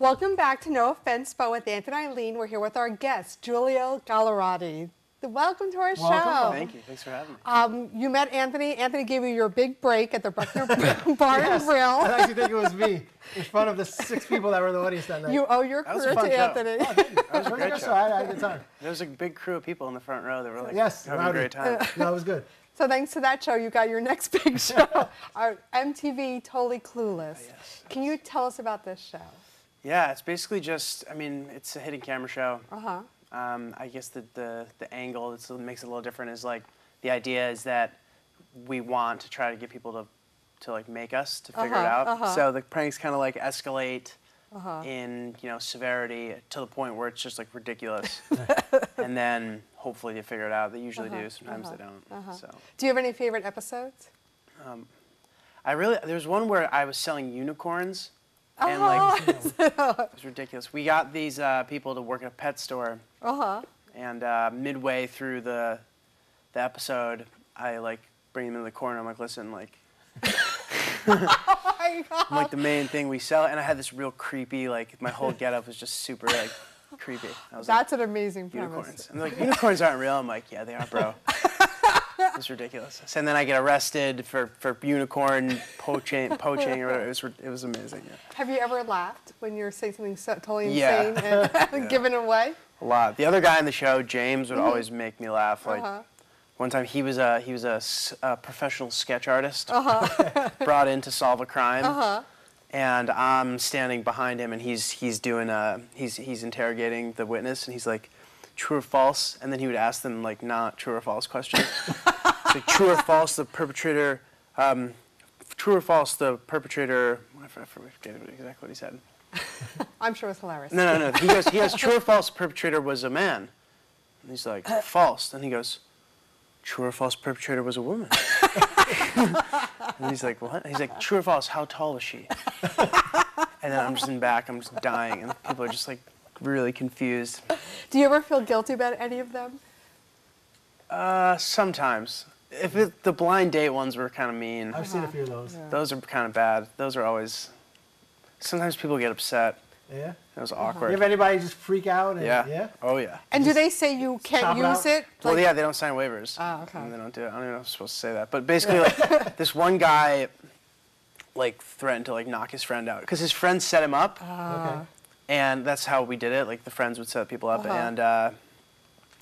Welcome back to No Offense, but with Anthony and Eileen. We're here with our guest, Giulio Gallarotti. Welcome to our show. Thank you. Thanks for having me. You met Anthony. Anthony gave you your big break at the Bruckner Bar and Grill. I actually think it was me in front of the 6 people that were in the audience that night. You owe your career to Anthony. Oh, thank you. That was a great show. I had a good time. There was a big crew of people in the front row that were like having rowdy. a great time. No, it was good. So thanks to that show, you got your next big show, our MTV Totally Clueless. Yes. Can you tell us about this show? Yeah, it's basically just, I mean, it's a hidden camera show. Uh-huh. I guess the angle that makes it a little different is like, the idea is that we want to try to get people to like make us to figure it out. So the pranks kind of like escalate in, you know, severity to the point where it's just like ridiculous. And then hopefully they figure it out. They usually do, sometimes they don't. So. Do you have any favorite episodes? There's one where I was selling unicorns. And like, it was ridiculous. We got these people to work at a pet store. And midway through the episode, I like bring them in the corner. I'm like, listen, like, Oh my God. I'm like the main thing we sell. And I had this real creepy, like my whole getup was just super like creepy. I was That's like, an amazing unicorns. premise. And they're like, unicorns aren't real. I'm like, yeah, they are, bro. It's ridiculous. And then I get arrested for unicorn poaching or whatever. It was amazing. Yeah. Have you ever laughed when you're saying something totally insane and giving it away? A lot. The other guy in the show, James, would always make me laugh. Like one time, he was a professional sketch artist, brought in to solve a crime, and I'm standing behind him, and he's interrogating the witness, and he's like, true or false, and then he would ask them like not true or false questions. It's like, true or false, the perpetrator. True or false, the perpetrator. I forget exactly what he said. I'm sure it's hilarious. No. He goes, true or false, the perpetrator was a man. And he's like, false. And he goes, true or false, perpetrator was a woman. And he's like, what? And he's like, true or false, how tall was she? And then I'm just in back, I'm just dying, and people are just like really confused. Do you ever feel guilty about any of them? Sometimes. The blind date ones were kind of mean. I've seen a few of those. Yeah. Those are kind of bad. Those are always. Sometimes people get upset. Yeah? It was awkward. You have anybody just freak out? And, Yeah. Oh, yeah. And do they say you can't use it? Well, Like, yeah, they don't sign waivers. Oh, okay. And they don't do it. I don't even know if I'm supposed to say that. But basically, like, this one guy, like, threatened to, like, knock his friend out. Because his friend set him up. Okay. And that's how we did it. Like, the friends would set people up. And,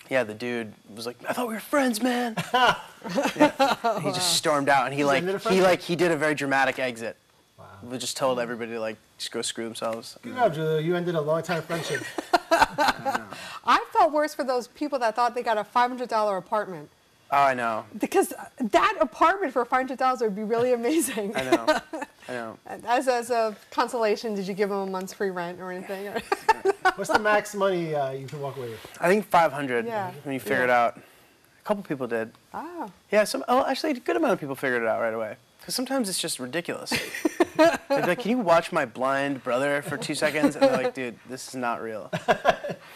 yeah, the dude was like, I thought we were friends, man. He just stormed out. And he did a very dramatic exit. Wow. We just told everybody to, like, just go screw themselves. Good job, Giulio. You ended a long-time friendship. I felt worse for those people that thought they got a $500 apartment. Oh, I know. Because that apartment for $500 would be really amazing. I know. As a consolation, did you give them a month's free rent or anything? What's the max money you can walk away with? I think 500 Yeah. when you figure it out. A couple people did. Oh. Yeah, actually a good amount of people figured it out right away. Because sometimes it's just ridiculous. They'd be like, can you watch my blind brother for 2 seconds? And they're like, dude, this is not real.